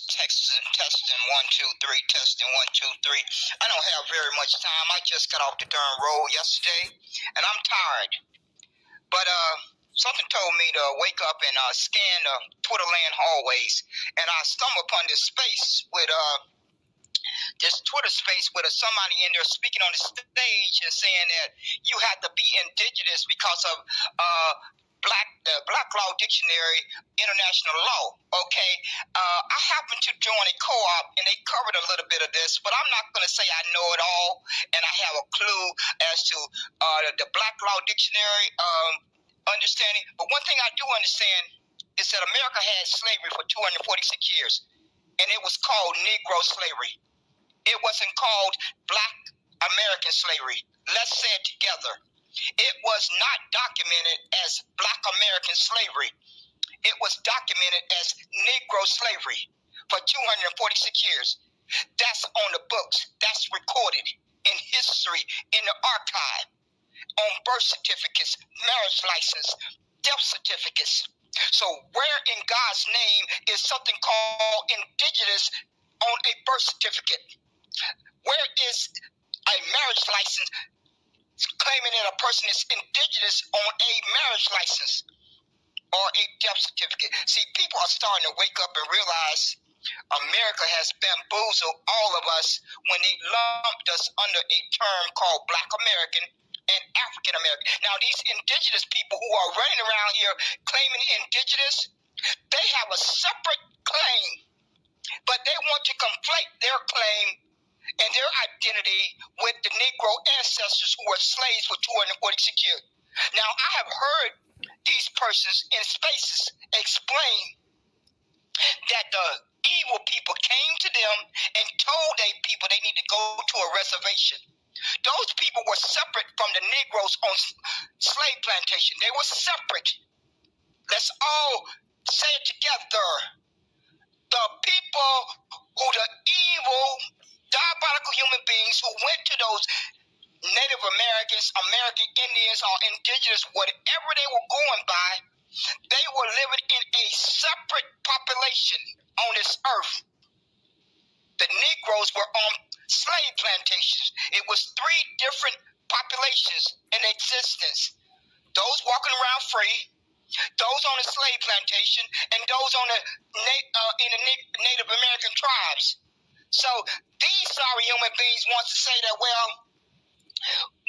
Testing 1 2 3, testing 1 2 3. I don't have very much time. I just got off the darn road yesterday, and I'm tired. But something told me to wake up and scan the Twitter land hallways, and I stumbled upon this space with this Twitter space with somebody in there speaking on the stage and saying that you have to be indigenous because of the Black Law Dictionary, international law. Okay, I happen to join a co-op, and they covered a little bit of this, but I'm not going to say I know it all, and I have a clue as to the Black Law Dictionary understanding. But one thing I do understand is that America had slavery for 246 years, and it was called Negro slavery. It wasn't called Black American slavery. Let's say it together. It was not documented as Black American slavery. It was documented as Negro slavery for 246 years. That's on the books. That's recorded in history, in the archive, on birth certificates, marriage license, death certificates. So where in God's name is something called indigenous on a birth certificate? Where is a marriage license claiming that a person is indigenous on a marriage license or a death certificate? See, people are starting to wake up and realize America has bamboozled all of us when they lumped us under a term called Black American and African American. Now, these indigenous people who are running around here claiming indigenous, they have a separate claim, but they want to conflate their claim and their identity with the Negro ancestors who were slaves for 246 years. Now, I have heard these persons in spaces explain that the evil people came to them and told they people they need to go to a reservation. Those people were separate from the Negroes on slave plantation. They were separate. Let's all say it together. The people who the evil diabolical human beings who went to those Native Americans, American Indians, or indigenous, whatever they were going by, they were living in a separate population on this earth. The Negroes were on slave plantations. It was 3 different populations in existence. Those walking around free, those on the slave plantation, and those on the in the Native American tribes. So these sorry human beings want to say that, well,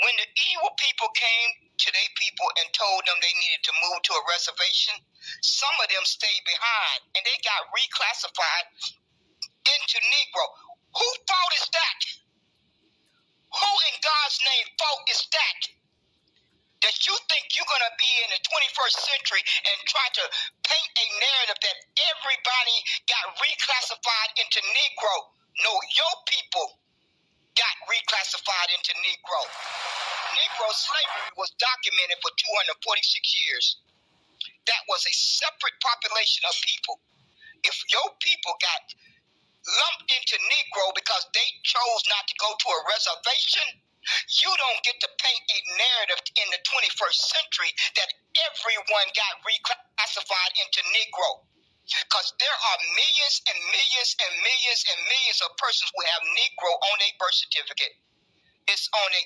when the evil people came to their people and told them they needed to move to a reservation, some of them stayed behind and they got reclassified into Negro. Who fault is that? Who in God's name fault is that? That you think you're going to be in the 21st century and try to paint a narrative that everybody got reclassified into Negro. No, your people got reclassified into Negro. Negro slavery was documented for 246 years. That was a separate population of people. If your people got lumped into Negro because they chose not to go to a reservation, you don't get to paint a narrative in the 21st century that everyone got reclassified into Negro. Because there are millions and millions and millions and millions of persons who have Negro on their birth certificate. It's on a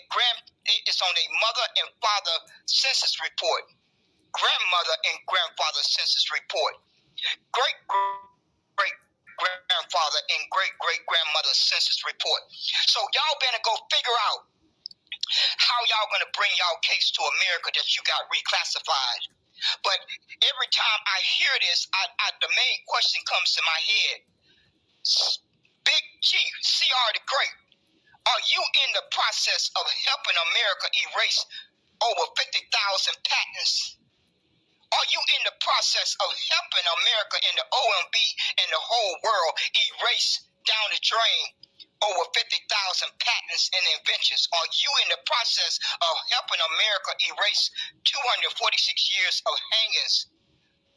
mother and father census report, grandmother and grandfather census report, great grandfather and great grandmother census report. So y'all better go figure out how y'all gonna bring y'all case to America that you got reclassified. But every time I hear this, the main question comes to my head. Big Chief, CR the Great, are you in the process of helping America erase over 50,000 patents? Are you in the process of helping America and the OMB and the whole world erase down the drain over 50,000 patents and inventions? Are you in the process of helping America erase 246 years of hangings?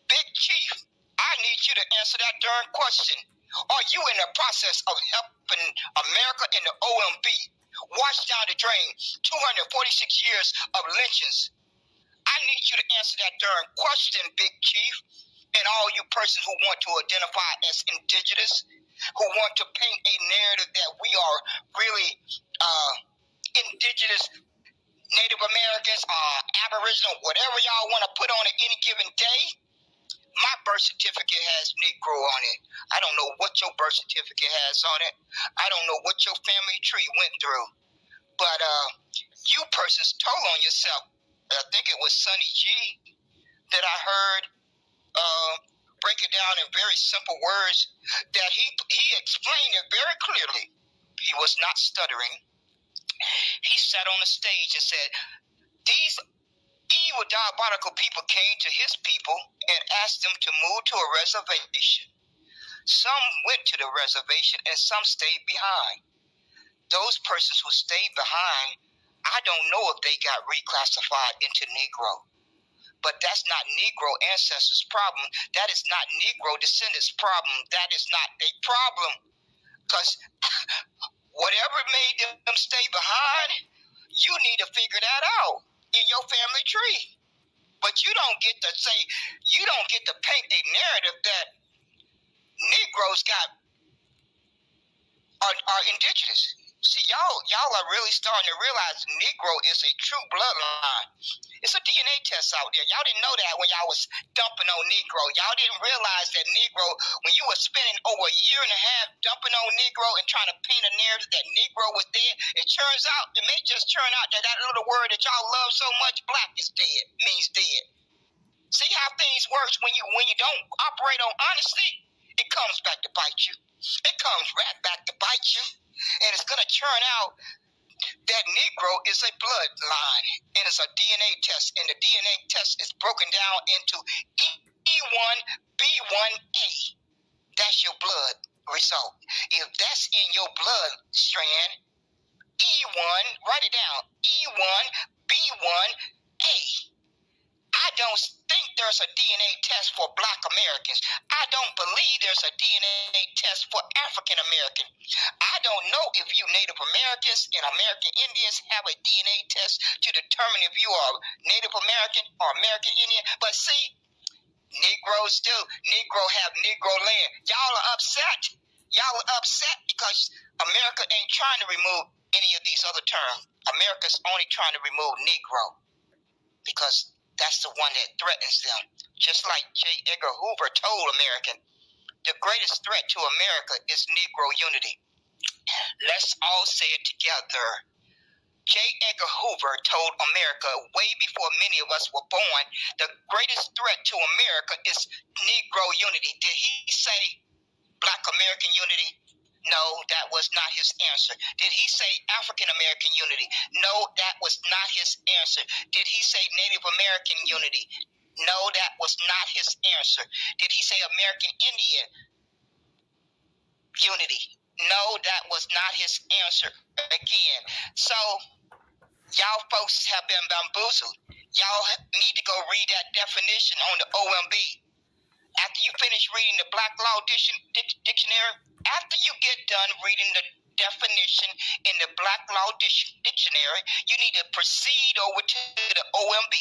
Big Chief, I need you to answer that darn question. Are you in the process of helping America and the OMB wash down the drain 246 years of lynchings? I need you to answer that darn question, Big Chief. and all you persons who want to identify as indigenous, who want to paint a narrative that we are really indigenous, Native Americans, Aboriginal, whatever y'all want to put on at any given day. My birth certificate has Negro on it. I don't know what your birth certificate has on it. I don't know what your family tree went through. But you persons told on yourself. I think it was Sonny G that I heard break it down in very simple words, that he explained it very clearly. He was not stuttering. He sat on the stage and said, these evil, diabolical people came to his people and asked them to move to a reservation. Some went to the reservation and some stayed behind. Those persons who stayed behind, I don't know if they got reclassified into Negro. But that's not Negro ancestors' problem. That is not Negro descendants' problem. That is not a problem. Because whatever made them stay behind, you need to figure that out in your family tree. But you don't get to say, you don't get to paint a narrative that Negroes are indigenous. See, y'all are really starting to realize Negro is a true bloodline. It's a DNA test out there. Y'all didn't know that when y'all was dumping on Negro. Y'all didn't realize that Negro, when you were spending over a year and a half dumping on Negro and trying to paint a narrative that Negro was dead, it turns out, it may just turn out that that little word that y'all love so much, black, is dead, means dead. See how things work when you don't operate on honesty? It comes back to bite you. It comes right back to bite you. And it's going to turn out that Negro is a bloodline. And it's a DNA test. And the DNA test is broken down into E1, B1A. That's your blood result. If that's in your blood strand, E1, write it down, E1, B1A. I don't think there's a DNA test for Black Americans. I don't believe there's a DNA test for African American. I don't know if you Native Americans and American Indians have a DNA test to determine if you are Native American or American Indian. But see, Negroes do. Negro have Negro land. Y'all are upset. Y'all are upset because America ain't trying to remove any of these other terms. America's only trying to remove Negro because that's the one that threatens them. Just like J. Edgar Hoover told American, the greatest threat to America is Negro unity. Let's all say it together. J. Edgar Hoover told America way before many of us were born, the greatest threat to America is Negro unity. Did he say Black American unity? No, that was not his answer. Did he say African American unity? No, that was not his answer. Did he say Native American unity? No, that was not his answer. Did he say American Indian unity? No, that was not his answer again. So, y'all folks have been bamboozled. Y'all need to go read that definition on the OMB. After you finish reading the Black Law Dictionary, after you get done reading the definition in the Black Law Dictionary, you need to proceed over to the OMB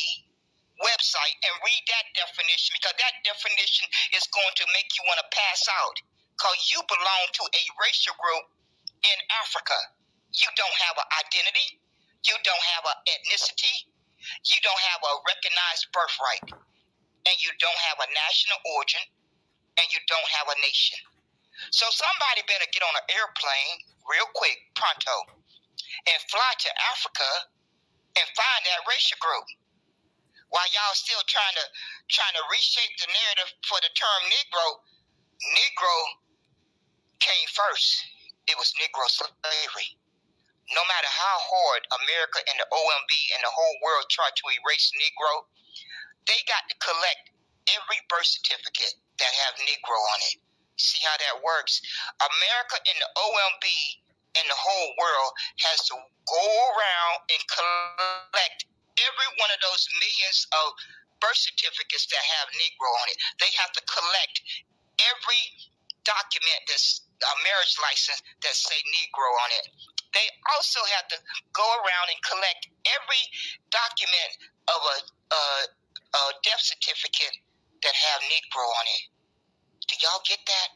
website and read that definition, because that definition is going to make you want to pass out, because you belong to a racial group in Africa. You don't have an identity. You don't have an ethnicity. You don't have a recognized birthright. And you don't have a national origin. And you don't have a nation. So somebody better get on an airplane real quick, pronto, and fly to Africa and find that racial group. While y'all still trying to reshape the narrative for the term Negro, Negro came first. It was Negro slavery. No matter how hard America and the OMB and the whole world try to erase Negro, they got to collect every birth certificate that have Negro on it. See how that works? America and the OMB and the whole world has to go around and collect every one of those millions of birth certificates that have Negro on it. They have to collect every document that's a marriage license that say Negro on it. They also have to go around and collect every document of a death certificate that have Negro on it. Do y'all get that?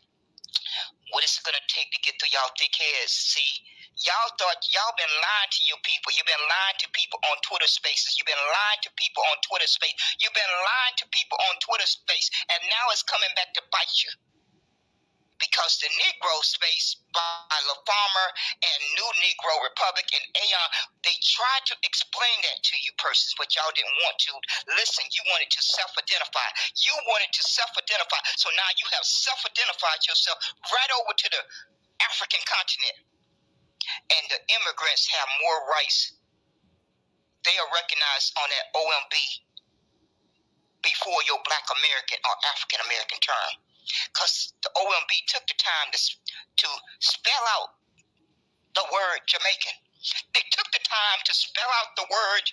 What is it going to take to get through y'all thick heads? See, y'all thought y'all been lying to your people. You've been lying to people on Twitter Spaces. You've been lying to people on Twitter Space. You've been lying to people on Twitter Space, and now it's coming back to bite you. Because the Negro Space by La Farmer and New Negro Republic and Aeon, they tried to explain that to you persons, but y'all didn't want to listen. You wanted to self-identify. You wanted to self-identify. So now you have self-identified yourself right over to the African continent. And the immigrants have more rights. They are recognized on that OMB before your Black American or African American term. Because the OMB took the time to spell out the word Jamaican. They took the time to spell out the word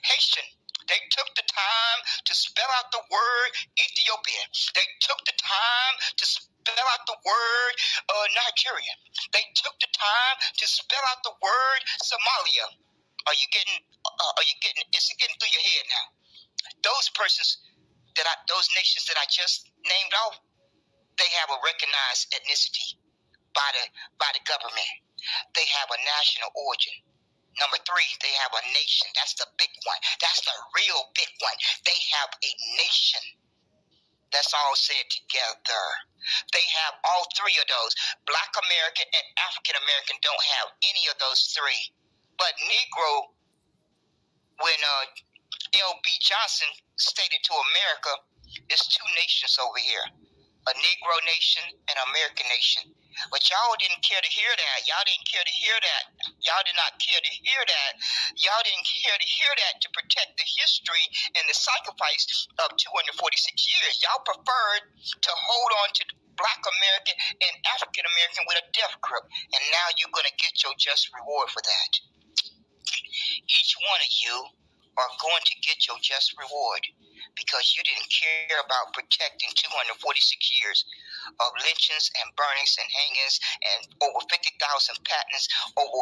Haitian. They took the time to spell out the word Ethiopian. They took the time to spell out the word Nigerian. They took the time to spell out the word Somalia. Is it getting through your head now? Those persons those nations that I just named off, they have a recognized ethnicity by the government. They have a national origin. Number 3, they have a nation. That's the big one. That's the real big one. They have a nation. That's all said together. They have all 3 of those. Black American and African American don't have any of those 3. But Negro, when L.B. Johnson stated to America, it's 2 nations over here. A Negro nation and an American nation. But y'all didn't care to hear that. Y'all didn't care to hear that. Y'all did not care to hear that. Y'all didn't care to hear that to protect the history and the sacrifice of 246 years. Y'all preferred to hold on to Black American and African American with a death grip. And now you're going to get your just reward for that. Each one of you are going to get your just reward, because you didn't care about protecting 246 years of lynchings and burnings and hangings and over 50,000 patents over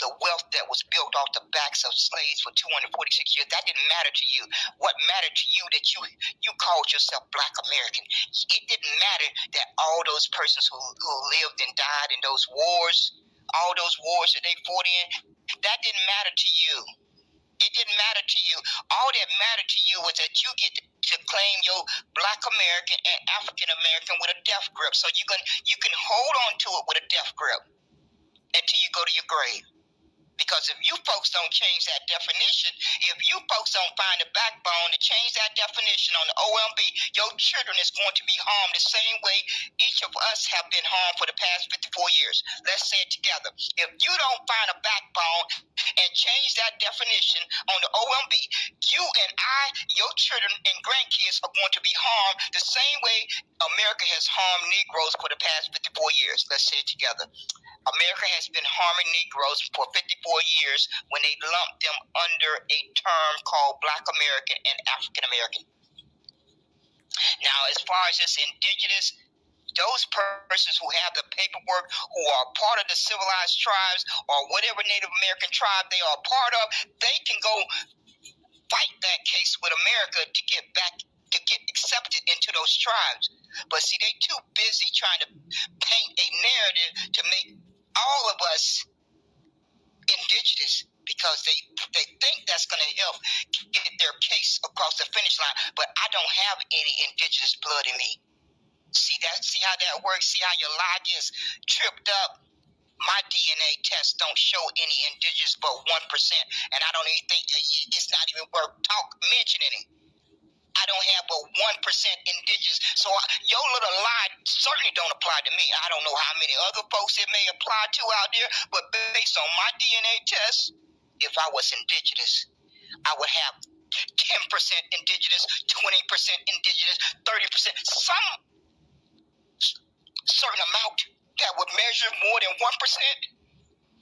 the wealth that was built off the backs of slaves for 246 years. That didn't matter to you. What mattered to you that you called yourself Black American. It didn't matter that all those persons who lived and died in those wars, all those wars that they fought in, that didn't matter to you. It didn't matter to you. All that mattered to you was that you get to claim your Black American and African American with a death grip. So you can hold on to it with a death grip until you go to your grave. Because if you folks don't change that definition, if you folks don't find a backbone to change that definition on the OMB, your children is going to be harmed the same way each of us have been harmed for the past 54 years. Let's say it together. If you don't find a backbone and change that definition on the OMB, you and I, your children and grandkids are going to be harmed the same way America has harmed Negroes for the past 54 years. Let's say it together. America has been harming Negroes for 54 years when they lumped them under a term called Black American and African American. Now, as far as this indigenous, those persons who have the paperwork, who are part of the civilized tribes or whatever Native American tribe they are part of, they can go fight that case with America to get accepted into those tribes. But see, they too busy trying to paint a narrative to make all of us indigenous, because they think that's going to help get their case across the finish line. But I don't have any indigenous blood in me. See how that works? See how your lie gets tripped up? My DNA test don't show any indigenous but 1%, and I don't even think it's not even worth mentioning it. I don't have but 1% indigenous, so your little lie certainly don't apply to me. I don't know how many other folks it may apply to out there, but based on my DNA test, if I was indigenous, I would have 10% indigenous, 20% indigenous, 30%, some certain amount that would measure more than 1%.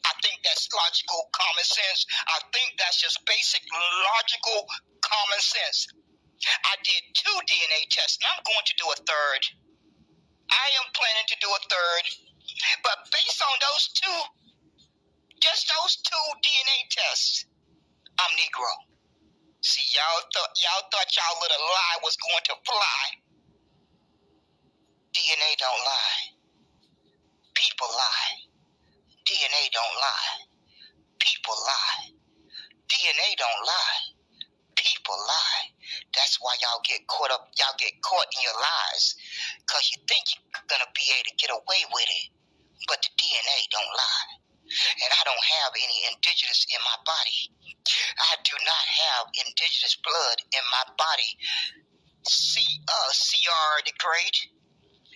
I think that's logical common sense. I think that's just basic logical common sense. I did 2 DNA tests, and I'm going to do a third. I am planning to do a third. But based on those 2, just those 2 DNA tests, I'm Negro. See, y'all thought y'all little lie was going to fly. DNA don't lie. People lie. DNA don't lie. People lie. DNA don't lie. People lie. That's why y'all get caught up. Y'all get caught in your lies, because you think you're gonna be able to get away with it. But the DNA don't lie. And I don't have any indigenous in my body. I do not have indigenous blood in my body. CR the Great.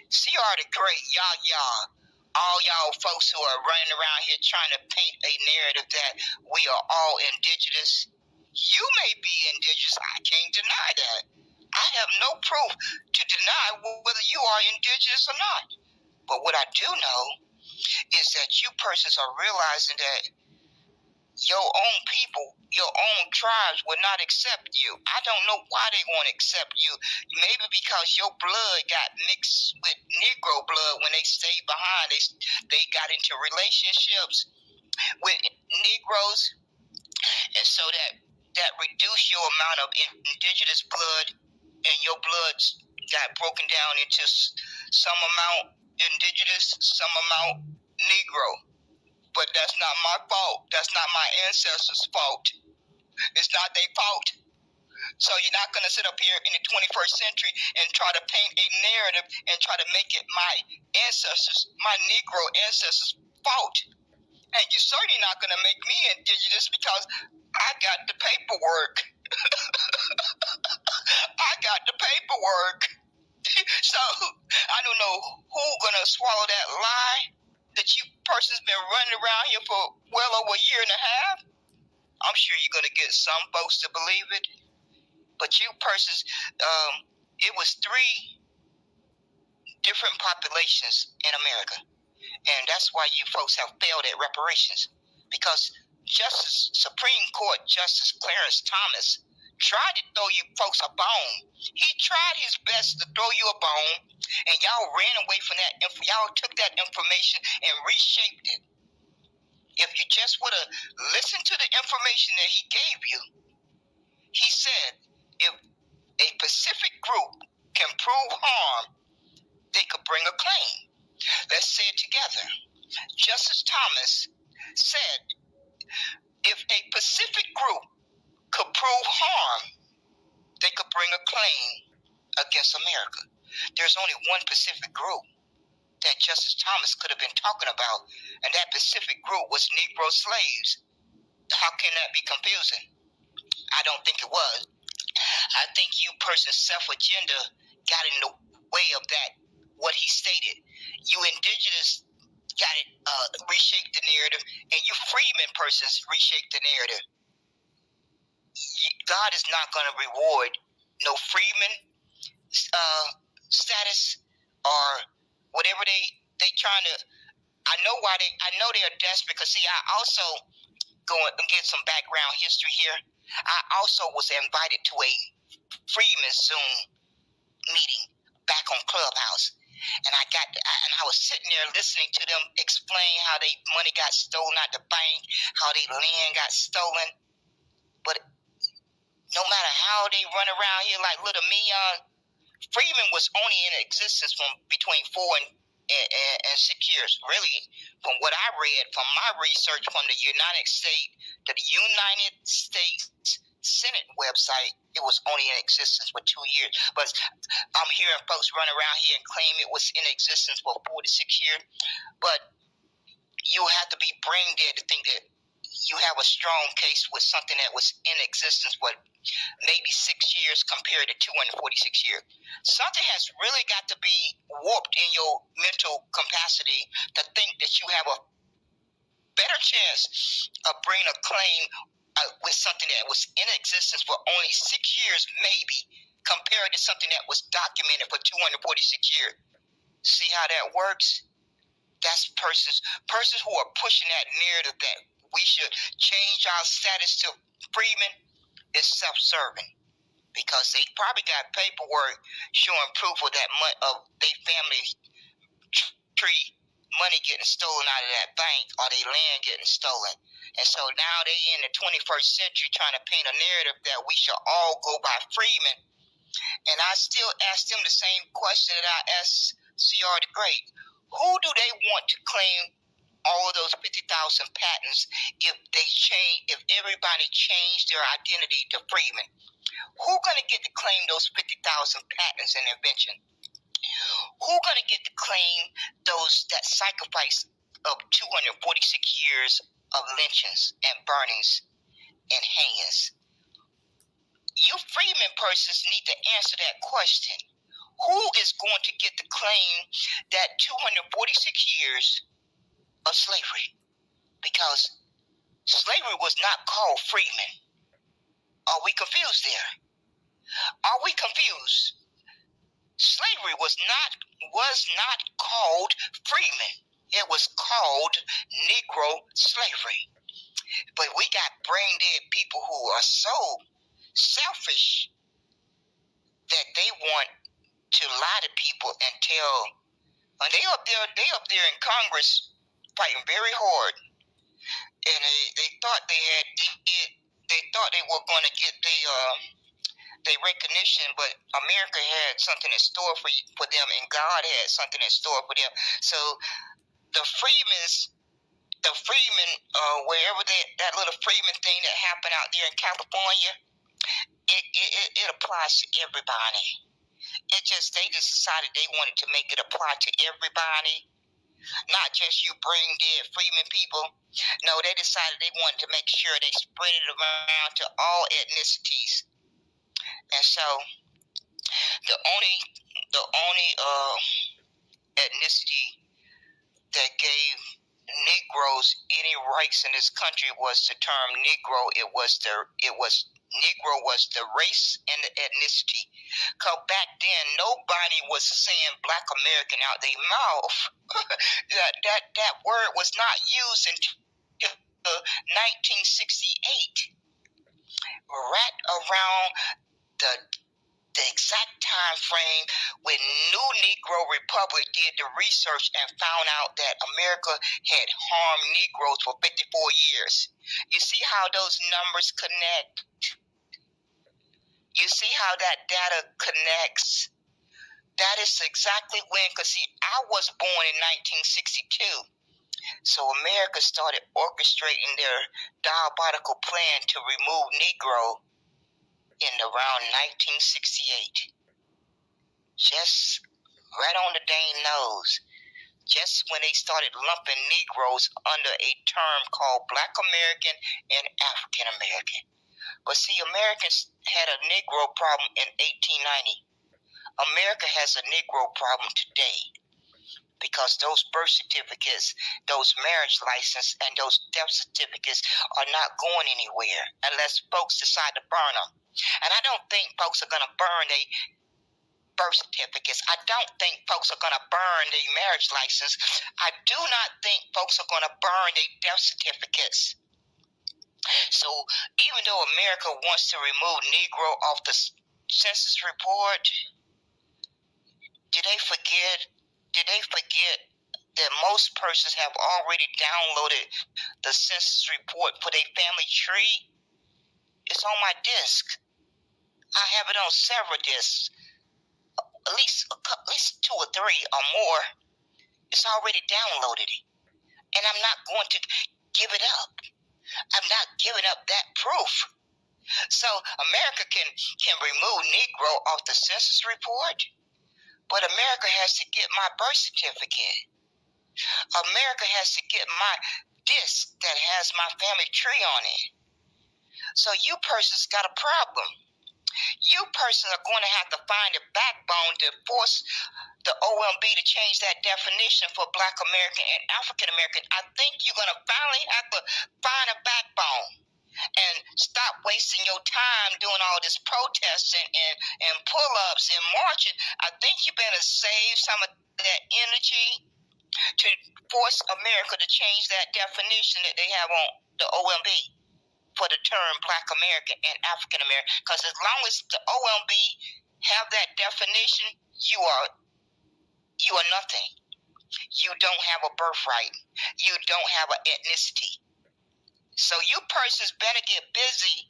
CR the Great, y'all. All y'all folks who are running around here trying to paint a narrative that we are all indigenous. You may be indigenous. I can't deny that. I have no proof to deny whether you are indigenous or not. But what I do know is that you persons are realizing that your own people, your own tribes will not accept you. I don't know why they won't accept you. Maybe because your blood got mixed with Negro blood when they stayed behind. They got into relationships with Negroes, and so that reduced your amount of indigenous blood, and your blood got broken down into some amount indigenous, some amount Negro. But that's not my fault. That's not my ancestors' fault. It's not their fault. So you're not going to sit up here in the 21st century and try to paint a narrative and try to make it my ancestors, my Negro ancestors' fault. And you're certainly not going to make me indigenous, because I got the paperwork. I got the paperwork. So I don't know who's going to swallow that lie that you persons been running around here for well over a year and a half. I'm sure you're going to get some folks to believe it. But you persons, it was 3 different populations in America. And that's why you folks have failed at reparations. Because Supreme Court Justice Clarence Thomas tried to throw you folks a bone. He tried his best to throw you a bone, and y'all ran away from that. Y'all took that information and reshaped it. If you just would have listened to the information that he gave you, he said if a Pacific group can prove harm, they could bring a claim. Let's say it together. Justice Thomas said if a Pacific group could prove harm, they could bring a claim against America. There's only one Pacific group that Justice Thomas could have been talking about, and that Pacific group was Negro slaves. How can that be confusing? I don't think it was. I think you person's self-agenda got in the way of that, what he stated. You indigenous got it, reshaped the narrative, and you freeman persons reshaped the narrative. God is not going to reward no freeman status or whatever they trying to. I know they're desperate, because see, I also go and get some background history here. I also was invited to a freeman Zoom meeting back on Clubhouse, and I was sitting there listening to them explain how their money got stolen out the bank, how their land got stolen. But no matter how they run around here like little Meon, freeman was only in existence from between 4 and 6 years. Really, from what I read from my research from the United States Senate website, it was only in existence for 2 years. But I'm hearing folks run around here and claim it was in existence for 4 to 6 years. But you have to be brain dead to think that you have a strong case with something that was in existence for maybe 6 years compared to 246 years. Something has really got to be warped in your mental capacity to think that you have a better chance of bringing a claim with something that was in existence for only 6 years, maybe, compared to something that was documented for 246 years. See how that works? That's persons who are pushing that narrative that we should change our status to freeman is self-serving, because they probably got paperwork showing proof of that of their family tree money getting stolen out of that bank or their land getting stolen. And so now they in the 21st century trying to paint a narrative that we should all go by freedmen. And I still ask them the same question that I asked C.R. the Great. Who do they want to claim all of those 50,000 patents if everybody changed their identity to freedmen? Who gonna get to claim those 50,000 patents and invention? Who gonna get to claim that sacrifice of 246 years of lynchings and burnings and hangings? You freedmen persons need to answer that question. Who is going to get to claim that 246 years of slavery? Because slavery was not called freedmen. Are we confused there? Are we confused? Slavery was not called freedmen. It was called Negro slavery. But we got brain dead people who are so selfish that they want to lie to people and tell. And they up there in Congress fighting very hard, and they thought they thought they were going to get their recognition, but America had something in store for them, and God had something in store for them. So the freemen, wherever that little freeman thing that happened out there in California, it applies to everybody. They just decided they wanted to make it apply to everybody, not just you brain dead freeman people. No, they decided they wanted to make sure they spread it around to all ethnicities. And so the only ethnicity that gave Negroes any rights in this country was the term Negro. Negro was the race and the ethnicity. Because back then, nobody was saying Black American out their mouth. that word was not used until 1968. Right around the exact time frame when New Negro Republic did the research and found out that America had harmed Negroes for 54 years. You see how those numbers connect? You see how that data connects? That is exactly when, because see, I was born in 1962. So America started orchestrating their diabolical plan to remove Negro in around 1968. Just right on the dang nose. Just when they started lumping Negroes under a term called Black American and African American. But see, Americans had a Negro problem in 1890. America has a Negro problem today because those birth certificates, those marriage licenses, and those death certificates are not going anywhere unless folks decide to burn them. And I don't think folks are going to burn their birth certificates. I don't think folks are going to burn their marriage license. I do not think folks are going to burn their death certificates. So even though America wants to remove Negro off the census report, did they forget that most persons have already downloaded the census report for their family tree? It's on my disk. I have it on several disks, at least 2 or 3 or more. It's already downloaded, and I'm not going to give it up. I'm not giving up that proof. So America can remove Negro off the census report, but America has to get my birth certificate. America has to get my disc that has my family tree on it. So you persons got a problem. You persons are going to have to find a backbone to force the OMB to change that definition for Black American and African American. I think you're going to finally have to find a backbone and stop wasting your time doing all this protesting and pull-ups and marching. I think you better save some of that energy to force America to change that definition that they have on the OMB for the term Black American and African American. Because as long as the OMB have that definition, you are nothing. You don't have a birthright. You don't have an ethnicity. So you persons better get busy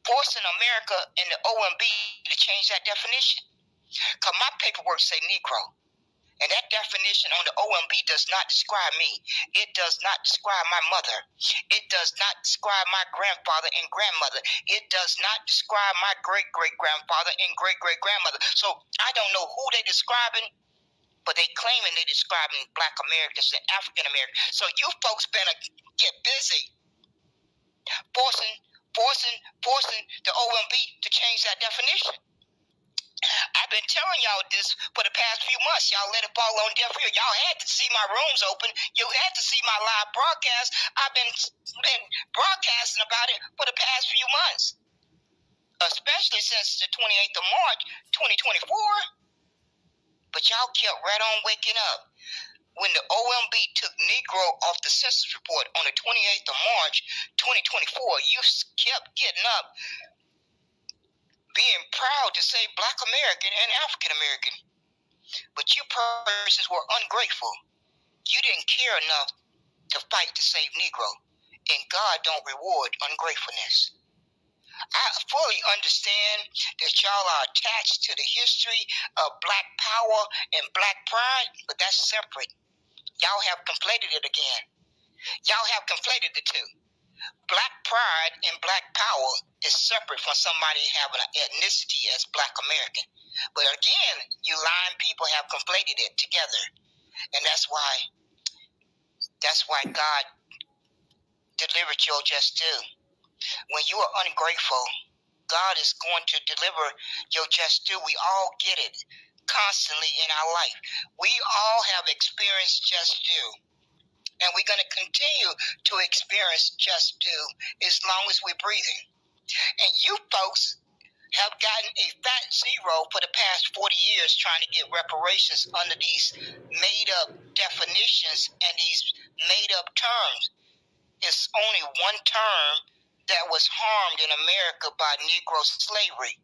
forcing America and the OMB to change that definition. Because my paperwork say Negro. And that definition on the OMB does not describe me. It does not describe my mother. It does not describe my grandfather and grandmother. It does not describe my great-great-grandfather and great-great-grandmother. So I don't know who they're describing, but they claiming they're describing Black Americans and African Americans. So you folks better get busy forcing the OMB to change that definition. I've been telling y'all this for the past few months. Y'all let it fall on deaf ear. Y'all had to see my rooms open. You had to see my live broadcast. I've been broadcasting about it for the past few months, especially since the 28th of March, 2024. But y'all kept right on waking up. When the OMB took Negro off the census report on the 28th of March, 2024, you kept getting up, being proud to say Black American and African American. But you persons were ungrateful. You didn't care enough to fight to save Negro. And God don't reward ungratefulness. I fully understand that y'all are attached to the history of Black power and Black pride, but that's separate. Y'all have conflated it again. Y'all have conflated the two. Black pride and Black power is separate from somebody having an ethnicity as Black American. But again, you lying people have conflated it together. And that's why God delivered your just due. When you are ungrateful, God is going to deliver your just due. We all get it constantly in our life. We all have experienced just due. And we're going to continue to experience just due as long as we're breathing. And you folks have gotten a fat zero for the past 40 years trying to get reparations under these made-up definitions and these made-up terms. It's only one term that was harmed in America by Negro slavery.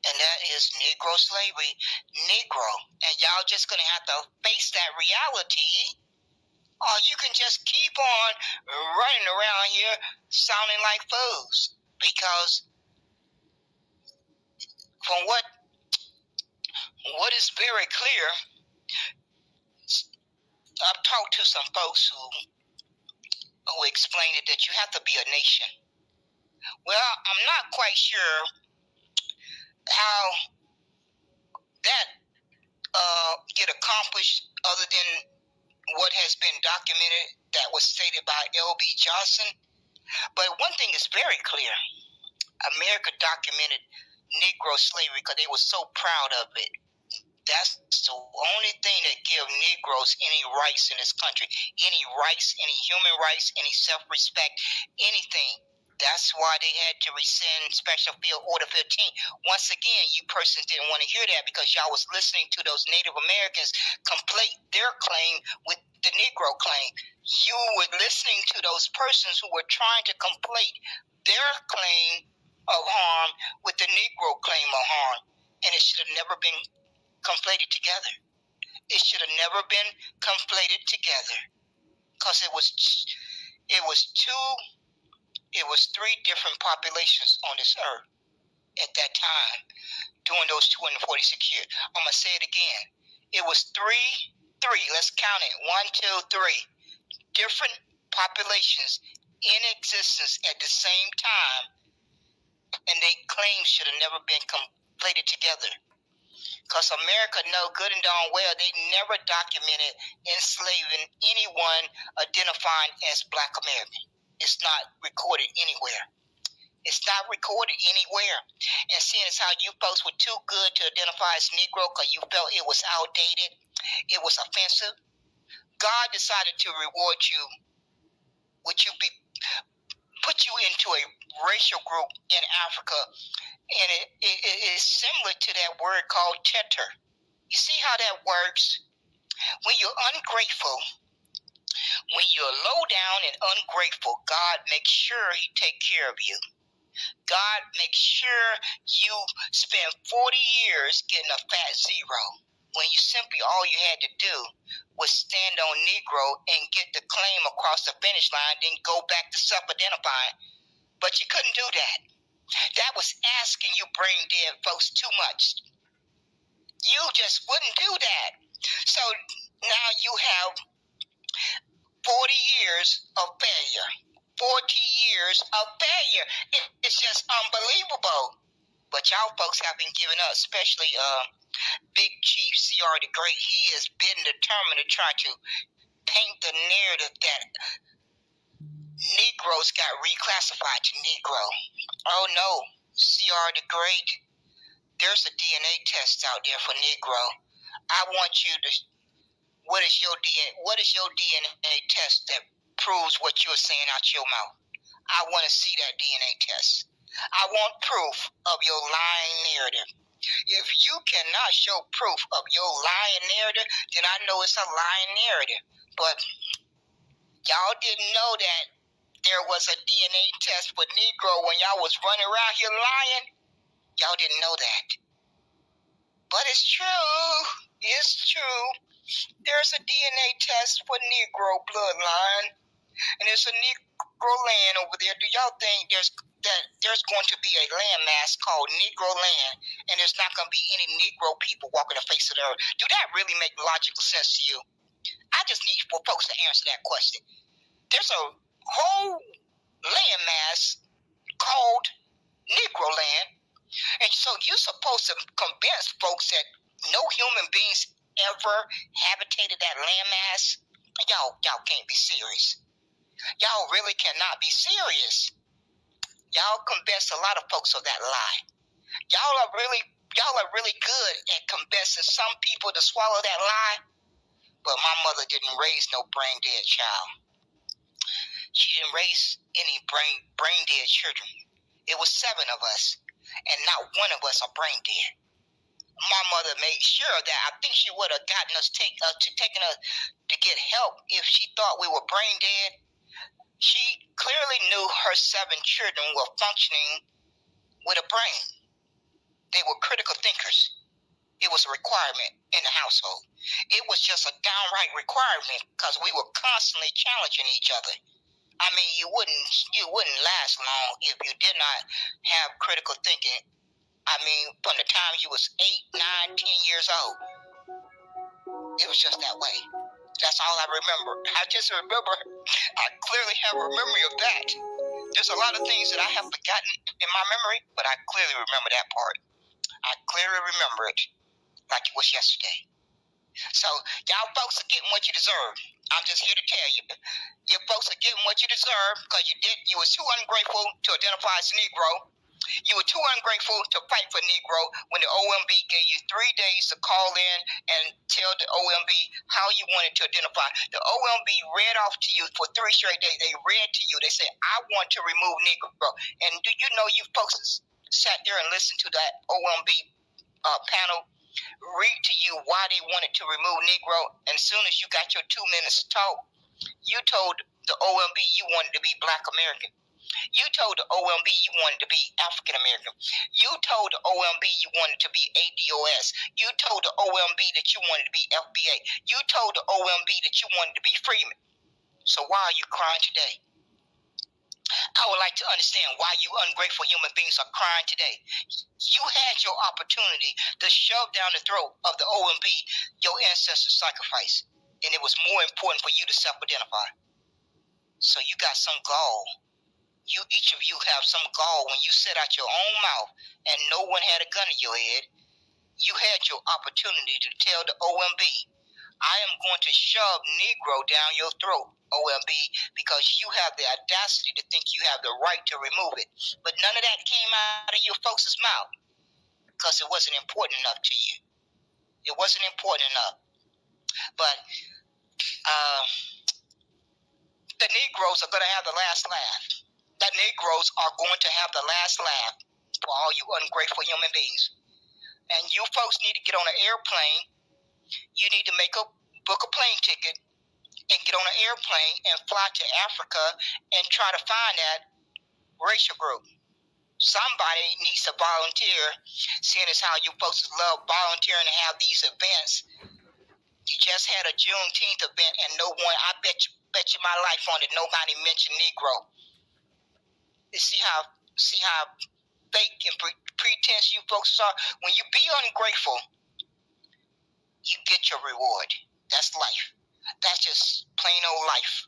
And that is Negro slavery, Negro. And y'all just going to have to face that reality, or you can just keep on running around here sounding like fools. Because from what is very clear, I've talked to some folks who explained it that you have to be a nation. Well, I'm not quite sure how that get accomplished other than what has been documented that was stated by L.B. Johnson. But one thing is very clear. America documented Negro slavery because they were so proud of it. That's the only thing that gives Negroes any rights in this country, any rights, any human rights, any self-respect, anything. That's why they had to rescind Special Field Order 15. Once again, you persons didn't want to hear that because y'all was listening to those Native Americans conflate their claim with the Negro claim. You were listening to those persons who were trying to conflate their claim of harm with the Negro claim of harm. And it should have never been conflated together. It should have never been conflated together because it was three different populations on this earth at that time during those 246 years. I'm going to say it again. It was three, let's count it, 1, 2, 3, different populations in existence at the same time, and they claims should have never been conflated together. Because America know good and darn well they never documented enslaving anyone identifying as Black American. It's not recorded anywhere. It's not recorded anywhere. And seeing as how you folks were too good to identify as Negro because you felt it was outdated, it was offensive, God decided to reward you put you into a racial group in Africa, and it is similar to that word called tetter. You see how that works? When you're ungrateful, when you're low down and ungrateful, God makes sure He take care of you. God makes sure you spend 40 years getting a fat zero. when you simply all you had to do was stand on Negro and get the claim across the finish line, then go back to self-identifying. But you couldn't do that. That was asking you brain dead folks too much. You just wouldn't do that. So now you have 40 years of failure. 40 years of failure. It's just unbelievable. But y'all folks have been giving up, especially Big Chief C.R. the Great. He has been determined to try to paint the narrative that Negroes got reclassified to Negro. Oh no, C.R. the Great, there's a DNA test out there for Negro. I want you to, what is your DNA test that proves what you're saying out your mouth? I want to see that DNA test. I want proof of your lying narrative. If you cannot show proof of your lying narrative, then I know it's a lying narrative. But y'all didn't know that there was a DNA test for Negro when y'all was running around here lying. Y'all didn't know that. But it's true. It's true. There's a DNA test for Negro bloodline. And there's a Negro land over there. Do y'all think there's going to be a landmass called Negro land, and there's not going to be any Negro people walking the face of the earth? Do that really make logical sense to you? I just need for folks to answer that question. There's a whole landmass called Negro land, and so you're supposed to convince folks that no human beings ever habitated that landmass? Y'all can't be serious. Y'all really cannot be serious. Y'all convinced a lot of folks of that lie. Y'all are really good at convincing some people to swallow that lie. But my mother didn't raise no brain dead child. She didn't raise any brain dead children. It was 7 of us, and not one of us are brain dead. My mother made sure that I think she would have gotten us taken us to get help if she thought we were brain dead. She clearly knew her 7 children were functioning with a brain. They were critical thinkers. It was a requirement in the household. It was just a downright requirement because we were constantly challenging each other. I mean, you wouldn't last long if you did not have critical thinking. I mean, from the time you was 8, 9, 10 years old. It was just that way. That's all I remember. I clearly have a memory of that. There's a lot of things that I have forgotten in my memory, but I clearly remember that part. I clearly remember it like it was yesterday. So, y'all folks are getting what you deserve. I'm just here to tell you. You folks are getting what you deserve because you was too ungrateful to identify as Negro. You were too ungrateful to fight for Negro when the OMB gave you 3 days to call in and tell the OMB how you wanted to identify. The OMB read off to you for 3 straight days. They read to you. They said, I want to remove Negro. And do you know you folks sat there and listened to that OMB panel read to you why they wanted to remove Negro? And as soon as you got your 2 minutes to talk, you told the OMB you wanted to be Black American. You told the OMB you wanted to be African American. You told the OMB you wanted to be ADOS. You told the OMB that you wanted to be FBA. You told the OMB that you wanted to be Freeman. So why are you crying today? I would like to understand why you ungrateful human beings are crying today. You had your opportunity to shove down the throat of the OMB your ancestors' sacrifice, and it was more important for you to self-identify. So you got some gall. Each of you have some gall when you said out your own mouth and no one had a gun to your head. You had your opportunity to tell the OMB, I am going to shove Negro down your throat, OMB, because you have the audacity to think you have the right to remove it. But none of that came out of your folks' mouth because it wasn't important enough to you. It wasn't important enough. But the Negroes are going to have the last laugh. The Negroes are going to have the last laugh for all you ungrateful human beings. And you folks need to get on an airplane. You need to book a plane ticket and get on an airplane and fly to Africa and try to find that racial group somebody needs to volunteer, seeing as how you folks love volunteering to have these events. You just had a Juneteenth event, and no one, I bet you my life on it, nobody mentioned Negro. You see how fake and pretense you folks are? When you be ungrateful, you get your reward. That's life. That's just plain old life.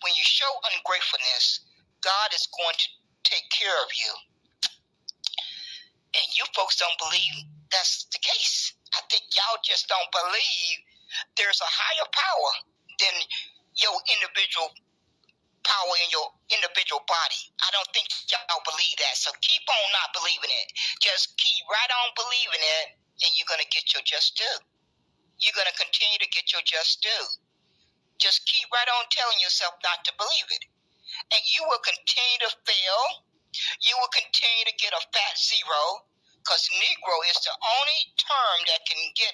When you show ungratefulness, God is going to take care of you. And you folks don't believe that's the case. I think y'all just don't believe there's a higher power than your individual power in your individual body. I don't think y'all believe that. So keep on not believing it. Just keep right on believing it, and you're going to get your just due. You're going to continue to get your just due. Just keep right on telling yourself not to believe it. And you will continue to fail. You will continue to get a fat zero, because Negro is the only term that can get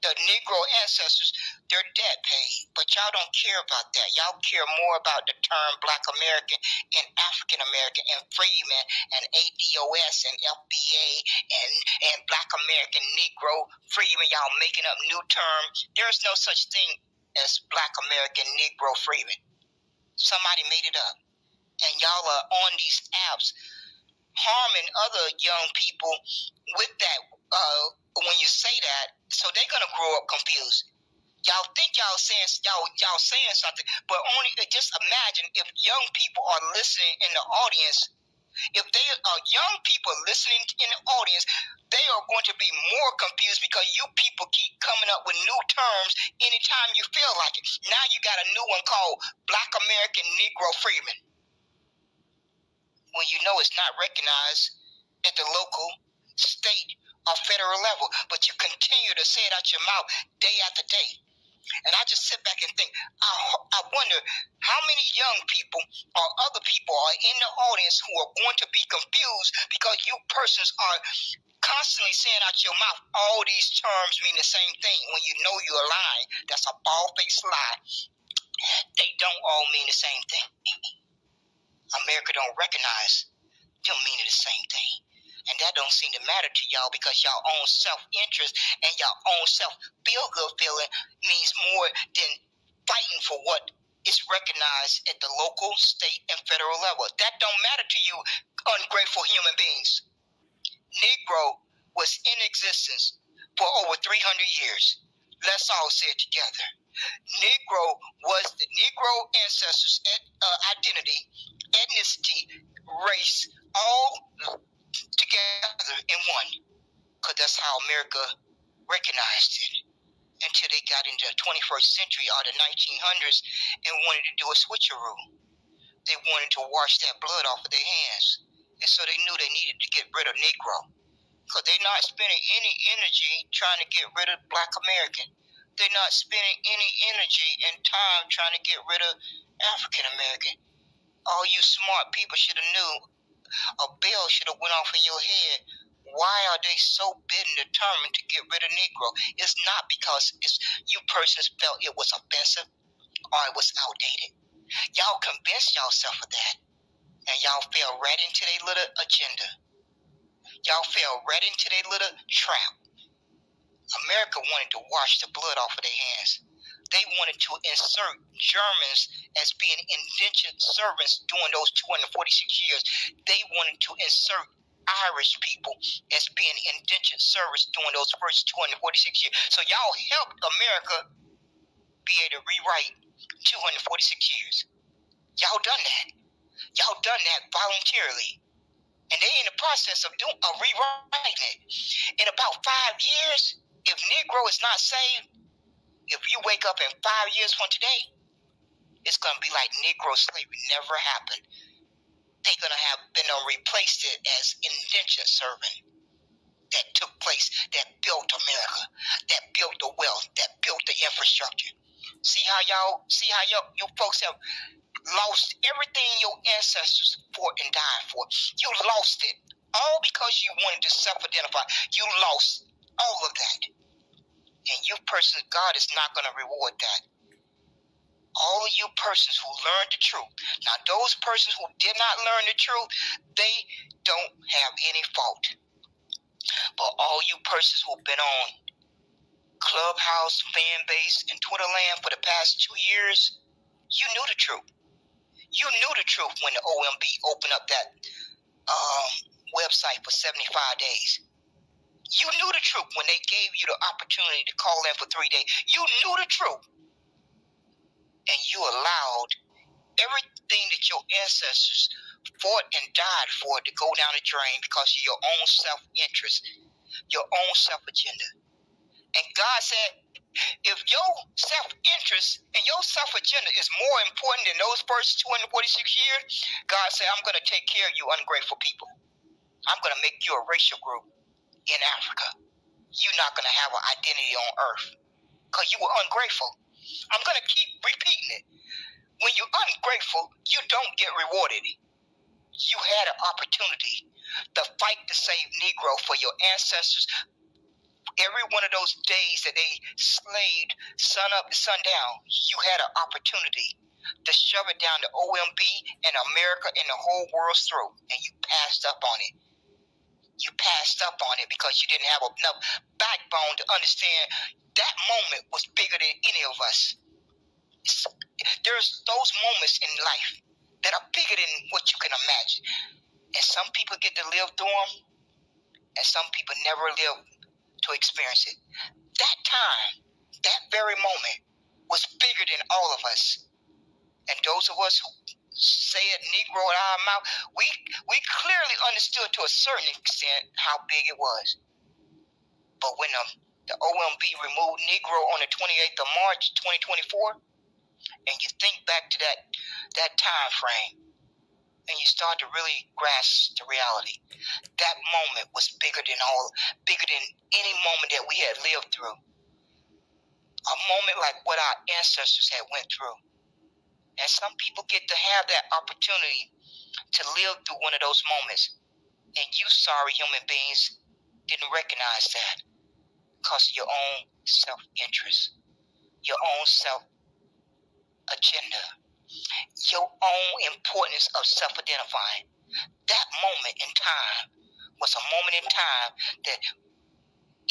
the Negro ancestors their debt paid. But y'all don't care about that. Y'all care more about the term Black American and African American and Freeman and ADOS and FBA and Black American Negro Freeman. Y'all making up new terms. There's no such thing as Black American Negro Freeman. Somebody made it up. And y'all are on these apps harming other young people with that when you say that, so they're gonna grow up confused. Y'all think y'all saying something, but only just imagine if young people are listening in the audience. If they are young people listening in the audience, they are going to be more confused because you people keep coming up with new terms anytime you feel like it. Now you got a new one called Black American Negro Freeman. When you know it's not recognized at the local, state, or federal level, but you continue to say it out your mouth day after day. And I just sit back and think, I wonder how many young people or other people are in the audience who are going to be confused because you persons are constantly saying out your mouth all these terms mean the same thing when you know you're lying. That's a bald-faced lie. They don't all mean the same thing. America don't recognize them meaning the same thing. And that don't seem to matter to y'all because y'all own self-interest and y'all own self-feel-good feeling means more than fighting for what is recognized at the local, state, and federal level. That don't matter to you, ungrateful human beings. Negro was in existence for over 300 years. Let's all say it together. Negro was the Negro ancestors' identity, ethnicity, race, all together in one. Because that's how America recognized it. Until they got into the 21st century or the 1900s and wanted to do a switcheroo. They wanted to wash that blood off of their hands. And so they knew they needed to get rid of Negro. Because they're not spending any energy trying to get rid of Black American. They're not spending any energy and time trying to get rid of African American. All you smart people should have knew. A bell should have went off in your head. Why are they so bent and determined to get rid of Negro? It's not because you persons felt it was offensive or it was outdated. Y'all convinced yourself of that. And y'all fell right into their little agenda. Y'all fell right into their little trap. America wanted to wash the blood off of their hands. They wanted to insert Germans as being indentured servants during those 246 years. They wanted to insert Irish people as being indentured servants during those first 246 years. So y'all helped America be able to rewrite 246 years. Y'all done that. Y'all done that voluntarily. And they in the process of rewriting it. In about 5 years, if Negro is not saved, if you wake up in 5 years from today, it's going to be like Negro slavery never happened. They're going to have been replaced it as indentured servant that took place, that built America, that built the wealth, that built the infrastructure. See how you folks have lost everything your ancestors fought and died for. You lost it. All because you wanted to self-identify. You lost all of that. And you persons, God is not going to reward that. all of you persons who learned the truth. Now, those persons who did not learn the truth, they don't have any fault. But all you persons who've been on Clubhouse, fan base, and Twitter land for the past 2 years, you knew the truth. You knew the truth when the OMB opened up that website for 75 days. You knew the truth when they gave you the opportunity to call in for 3 days. You knew the truth. And you allowed everything that your ancestors fought and died for to go down the drain because of your own self-interest, your own self-agenda. And God said, if your self-interest and your self-agenda is more important than those first 246 years, God said, I'm going to take care of you ungrateful people. I'm going to make you a racial group in Africa. You're not going to have an identity on earth because you were ungrateful. I'm going to keep repeating it. When you're ungrateful, you don't get rewarded. You had an opportunity to fight to save Negro for your ancestors. Every one of those days that they slaved sun up to sundown, you had an opportunity to shove it down the OMB and America and the whole world's throat, and you passed up on it. You passed up on it because you didn't have enough backbone to understand that moment was bigger than any of us. There's those moments in life that are bigger than what you can imagine. And some people get to live through them, and some people never live to experience it. That time, that very moment, was bigger than all of us. And those of us who say it Negro in our mouth, we clearly understood to a certain extent how big it was. But when the OMB removed Negro on the 28th of March, 2024, and you think back to that time frame, and you start to really grasp the reality, that moment was bigger than any moment that we had lived through. A moment like what our ancestors had went through. And some people get to have that opportunity to live through one of those moments. And you sorry human beings didn't recognize that because of your own self-interest, your own self-agenda, your own importance of self-identifying. That moment in time was a moment in time that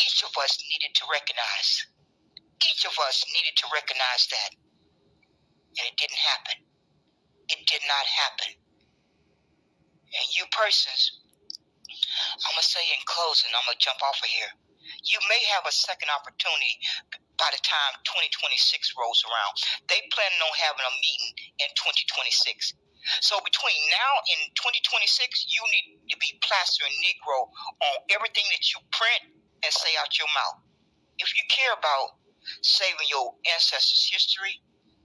each of us needed to recognize. Each of us needed to recognize that. And it didn't happen. It did not happen. And you persons, I'm going to say in closing, I'm going to jump off of here. You may have a second opportunity by the time 2026 rolls around. They plan on having a meeting in 2026. So between now and 2026, you need to be plastering Negro on everything that you print and say out your mouth. If you care about saving your ancestors' history,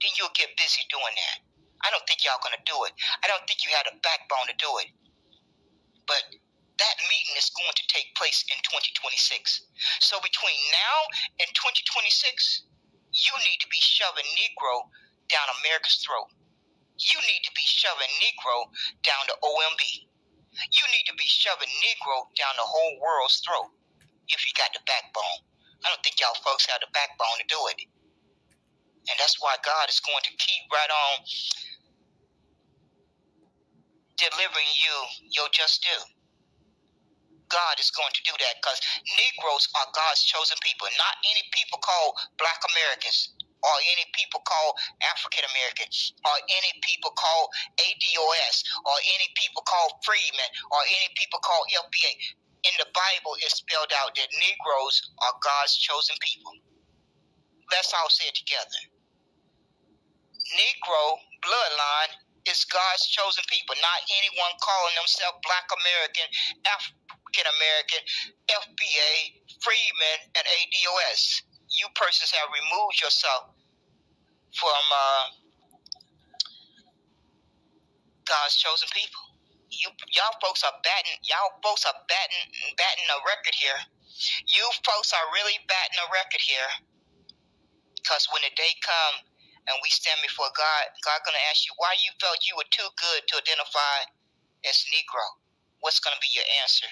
then you'll get busy doing that. I don't think y'all going to do it. I don't think you had a backbone to do it. But that meeting is going to take place in 2026. So between now and 2026, you need to be shoving Negro down America's throat. You need to be shoving Negro down the OMB. You need to be shoving Negro down the whole world's throat if you got the backbone. I don't think y'all folks have the backbone to do it. And that's why God is going to keep right on delivering you your just due. God is going to do that because Negroes are God's chosen people, not any people called Black Americans or any people called African Americans or any people called ADOS or any people called freedmen or any people called LBA. In the Bible, it's spelled out that Negroes are God's chosen people. Let's all say it together. Negro bloodline is God's chosen people, not anyone calling themselves Black American, African American, FBA, Freedmen, and ADOS. You persons have removed yourself from God's chosen people. Y'all folks are batting a record here. You folks are really batting a record here. Because when the day comes and we stand before God, God's going to ask you why you felt you were too good to identify as Negro. What's going to be your answer?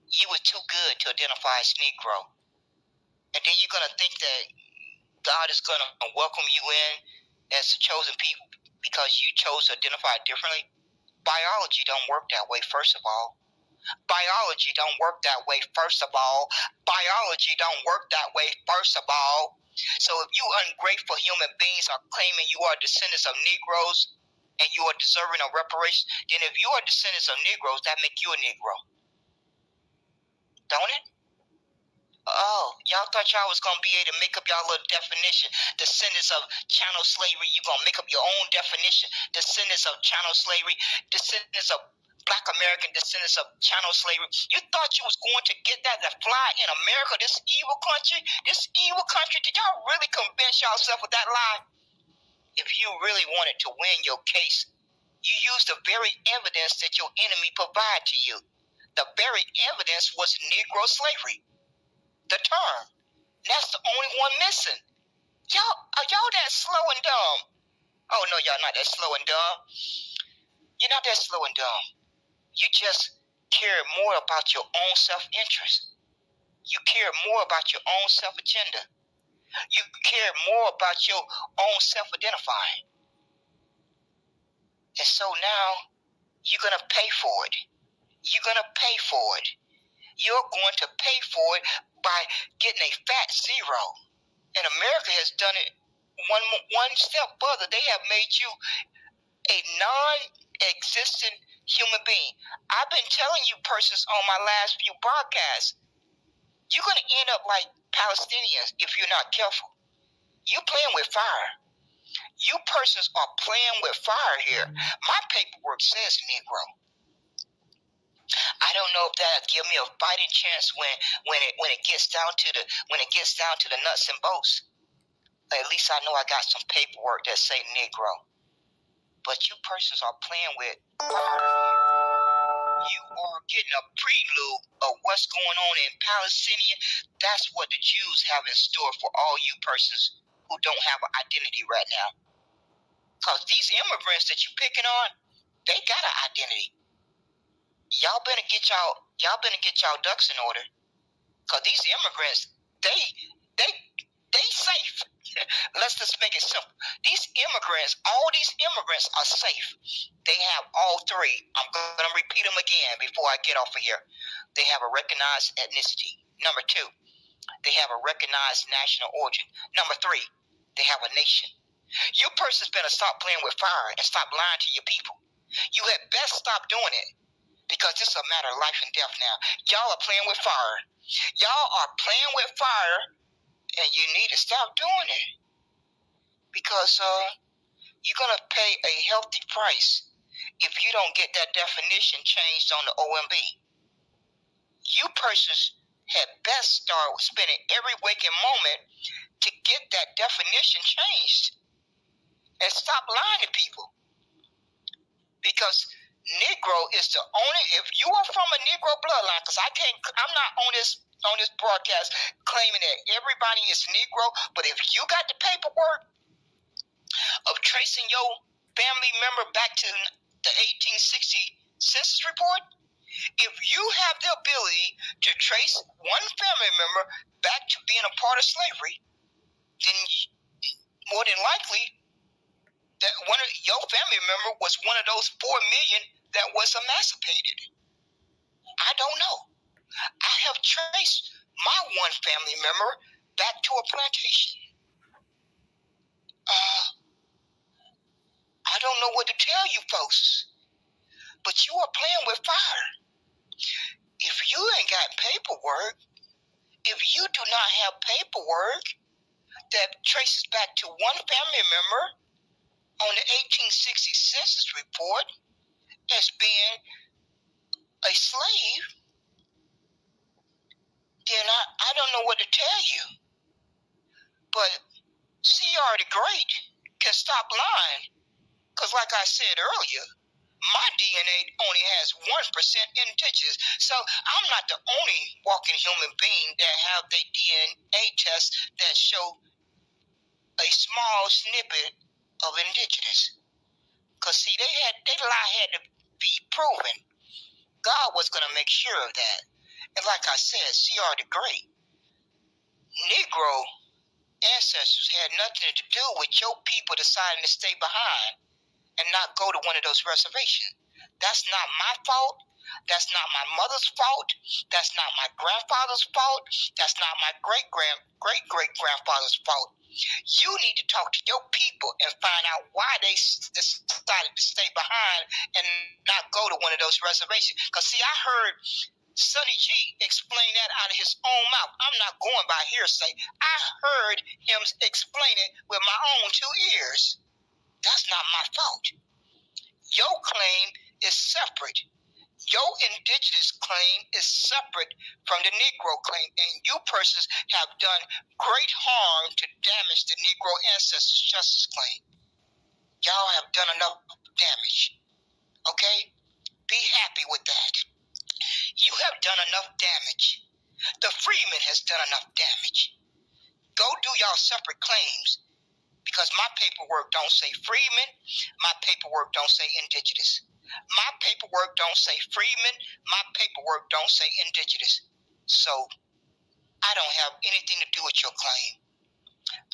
You were too good to identify as Negro. And then you're going to think that God is going to welcome you in as the chosen people because you chose to identify differently? Biology don't work that way, first of all. Biology don't work that way, first of all. Biology don't work that way, first of all. So if you ungrateful human beings are claiming you are descendants of Negroes and you are deserving of reparations, then if you are descendants of Negroes, that make you a Negro. Don't it? Oh, y'all thought y'all was going to be able to make up y'all little definition. Descendants of chattel slavery, you're going to make up your own definition. Descendants of chattel slavery, descendants of Black American, descendants of chattel slavery. You thought you was going to get that to fly in America, this evil country? This evil country, did y'all really convince yourself with that lie? If you really wanted to win your case, you used the very evidence that your enemy provided to you. The very evidence was Negro slavery. The term. That's the only one missing. Are y'all that slow and dumb? Oh no, y'all not that slow and dumb. You're not that slow and dumb. You just care more about your own self-interest. You care more about your own self-agenda. You care more about your own self-identifying. And so now, you're going to pay for it. You're going to pay for it. You're going to pay for it by getting a fat zero. And America has done it one step further. They have made you a non-existent human being. I've been telling you persons on my last few broadcasts, you're going to end up like Palestinians if you're not careful. You're playing with fire. You persons are playing with fire here. My paperwork says Negro. I don't know if that give me a fighting chance when it gets down to the nuts and bolts. At least I know I got some paperwork that say Negro. But you persons are playing with fire. You are getting a prelude of what's going on in Palestine. That's what the Jews have in store for all you persons who don't have an identity right now. Because these immigrants that you're picking on, they got an identity. Y'all better get y'all ducks in order. Because these immigrants, they safe. Let's just make it simple. All these immigrants are safe. They have all three. I'm going to repeat them again before I get off of here. They have a recognized ethnicity. Number 2, they have a recognized national origin. Number 3, they have a nation. You persons better stop playing with fire and stop lying to your people. You had best stop doing it. Because this is a matter of life and death now. Y'all are playing with fire. Y'all are playing with fire, and you need to stop doing it. Because you're going to pay a healthy price if you don't get that definition changed on the OMB. You persons had best start spending every waking moment to get that definition changed. And stop lying to people. Because Negro is the only, if you are from a Negro bloodline, because I'm not on this broadcast claiming that everybody is Negro, but if you got the paperwork of tracing your family member back to the 1860 census report, if you have the ability to trace one family member back to being a part of slavery, then more than likely that one of your family member was one of those 4 million that was emancipated. I don't know. I have traced my one family member back to a plantation. I don't know what to tell you folks, but you are playing with fire. If you ain't got paperwork, if you do not have paperwork that traces back to one family member on the 1860 census report as being a slave, then I don't know what to tell you. But C.R. the Great can stop lying. Because like I said earlier, my DNA only has 1% indigenous. So I'm not the only walking human being that have the DNA test that show a small snippet of indigenous. Because see, they lie had to be proven. God was going to make sure of that. And like I said, C.R. the Great, Negro ancestors had nothing to do with your people deciding to stay behind and not go to one of those reservations. That's not my fault. That's not my mother's fault. That's not my grandfather's fault. That's not my great-great-grandfather's fault. You need to talk to your people and find out why they decided to stay behind and not go to one of those reservations. Because, see, I heard Sonny G explain that out of his own mouth. I'm not going by hearsay. I heard him explain it with my own 2 ears. That's not my fault. Your claim is separate. Your indigenous claim is separate from the Negro claim, and you persons have done great harm to damage the Negro ancestors' justice claim. Y'all have done enough damage. Okay? Be happy with that. You have done enough damage. The freeman has done enough damage. Go do y'all separate claims, because my paperwork don't say freeman. My paperwork don't say indigenous. My paperwork don't say freeman. My paperwork don't say indigenous. So I don't have anything to do with your claim.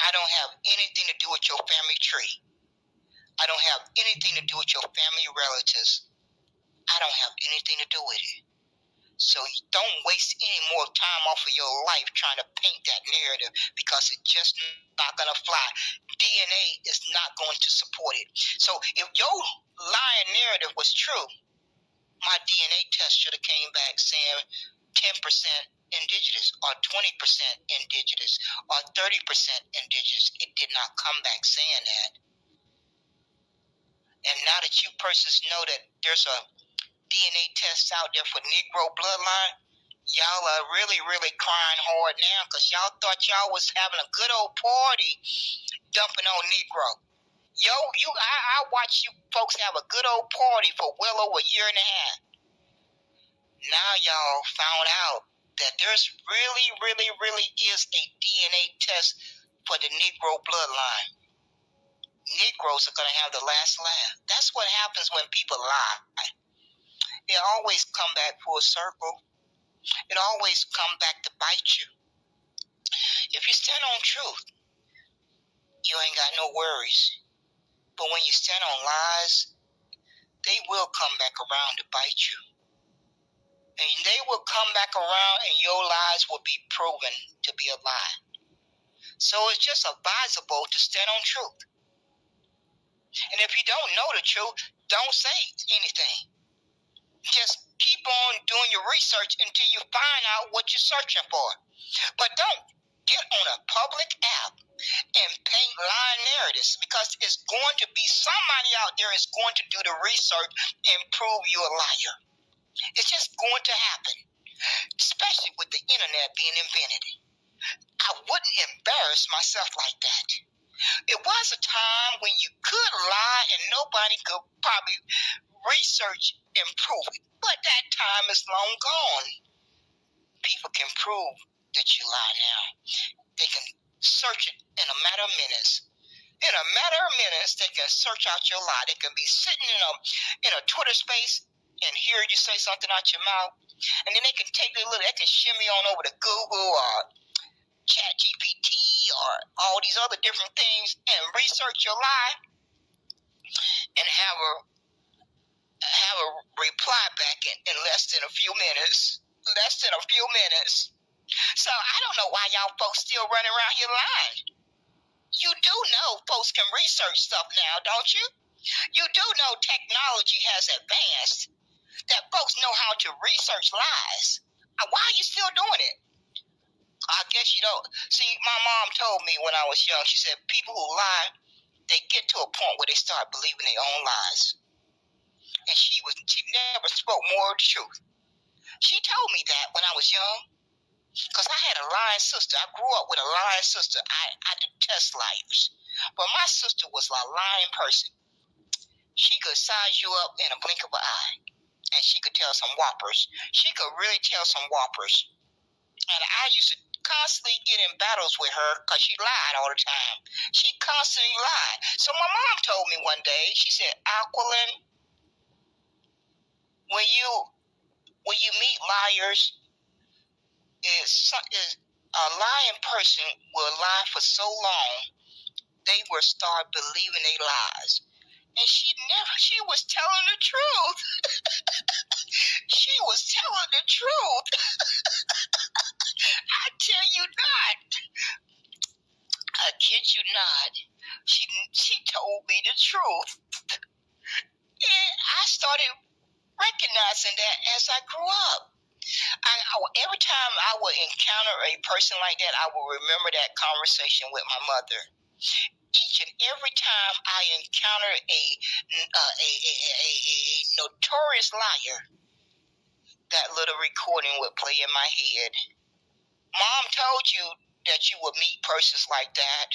I don't have anything to do with your family tree. I don't have anything to do with your family relatives. I don't have anything to do with it. So don't waste any more time off of your life trying to paint that narrative, because it's just not going to fly. DNA is not going to support it. So if your lying narrative was true, my DNA test should have came back saying 10% indigenous or 20% indigenous or 30% indigenous. It did not come back saying that. And now that you persons know that there's a DNA test out there for Negro bloodline, y'all are really, really crying hard now, because y'all thought y'all was having a good old party dumping on Negro. I watched you folks have a good old party for well over a year and a half. Now y'all found out that there's really, really, really is a DNA test for the Negro bloodline. Negroes are going to have the last laugh. That's what happens when people lie. It always come back full circle. It always come back to bite you. If you stand on truth, you ain't got no worries. But when you stand on lies, they will come back around to bite you. And they will come back around and your lies will be proven to be a lie. So it's just advisable to stand on truth. And if you don't know the truth, don't say anything. Just keep on doing your research until you find out what you're searching for. But don't get on a public app and paint lying narratives, because it's going to be somebody out there is going to do the research and prove you a liar. It's just going to happen, especially with the internet being invented. I wouldn't embarrass myself like that. It was a time when you could lie and nobody could probably research and prove it. But that time is long gone. People can prove that you lie now. They can search it in a matter of minutes. In a matter of minutes, they can search out your lie. They can be sitting in a Twitter space and hear you say something out your mouth, and then they can take they can shimmy on over to Google or ChatGPT or all these other different things and research your lie and have a reply back in less than a few minutes. Less than a few minutes. So I don't know why y'all folks still running around here lying. You do know folks can research stuff now, don't you? You do know technology has advanced, that folks know how to research lies. Why are you still doing it? I guess you don't. See, my mom told me when I was young, she said people who lie, they get to a point where they start believing their own lies. And she never spoke more of the truth. She told me that when I was young, because I had a lying sister. I grew up with a lying sister. I detest liars. But my sister was a lying person. She could size you up in a blink of an eye. And she could tell some whoppers. She could really tell some whoppers. And I used to constantly get in battles with her because she lied all the time. She constantly lied. So my mom told me one day, she said, Aquilin, when you meet liars, is a lying person will lie for so long, they will start believing they lies. And she was telling the truth. She was telling the truth. I tell you not. I kid you not. She told me the truth. And I started recognizing that as I grew up. Every time I would encounter a person like that, I will remember that conversation with my mother. Each and every time I encounter a notorious liar, that little recording would play in my head. Mom told you that you would meet persons like that,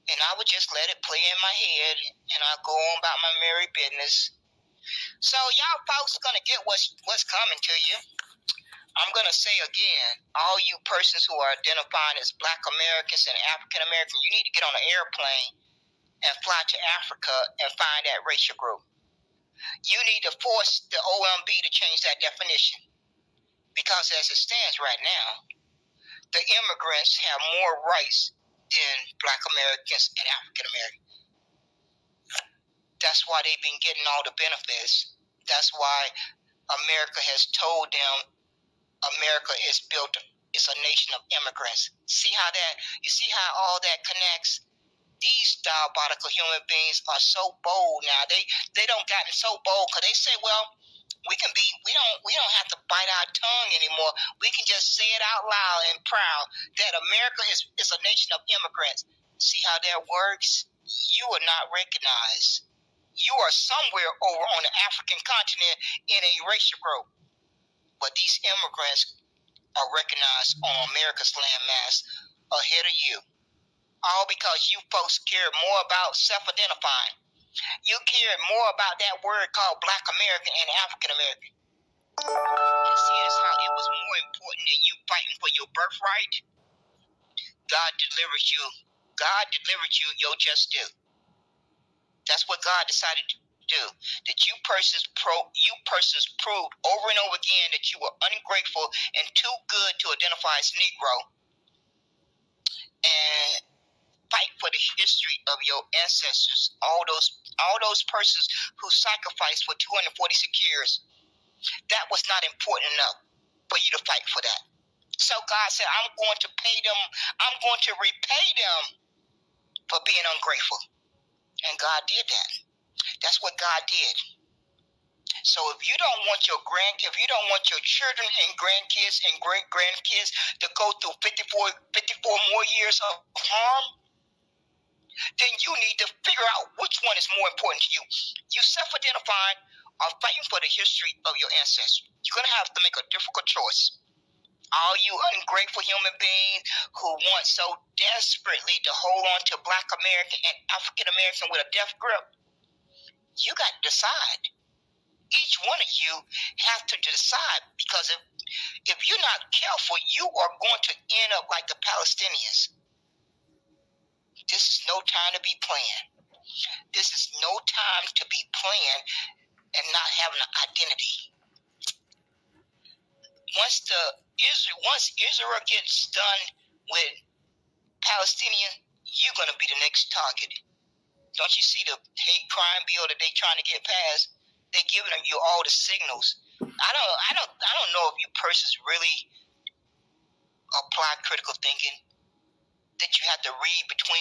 and I would just let it play in my head, and I'd go on about my merry business. So y'all folks gonna get what's coming to you. I'm going to say again, all you persons who are identifying as Black Americans and African Americans, you need to get on an airplane and fly to Africa and find that racial group. You need to force the OMB to change that definition. Because as it stands right now, the immigrants have more rights than Black Americans and African Americans. That's why they've been getting all the benefits. That's why America has told them America is a nation of immigrants. You see how all that connects? These diabolical human beings are so bold now. They don't gotten so bold because they say, well, we don't have to bite our tongue anymore. We can just say it out loud and proud that America is a nation of immigrants. See how that works? You are not recognized. You are somewhere over on the African continent in a racial group. But these immigrants are recognized on America's landmass ahead of you. All because you folks care more about self-identifying. You care more about that word called Black American and African American. And see, that's how it was more important than you fighting for your birthright. God delivered you. God delivered you your just due. That's what God decided to do. That you persons proved over and over again that you were ungrateful and too good to identify as Negro, and fight for the history of your ancestors, all those persons who sacrificed for 246 years. That was not important enough for you to fight for that. So God said, I'm going to pay them, I'm going to repay them for being ungrateful. And God did that. That's what God did. So if you don't want your children and grandkids and great-grandkids to go through 54 more years of harm, then you need to figure out which one is more important to you. You self-identifying or fighting for the history of your ancestors. You're going to have to make a difficult choice. All you ungrateful human beings who want so desperately to hold on to Black American and African American with a death grip, you got to decide. Each one of you have to decide, because if you're not careful, you are going to end up like the Palestinians. This is no time to be playing. This is no time to be playing and not having an identity. Once Israel gets done with Palestinians, you're going to be the next target. Don't you see the hate crime bill that they're trying to get passed? They're giving you all the signals. I don't know if you persons really apply critical thinking, that you have to read between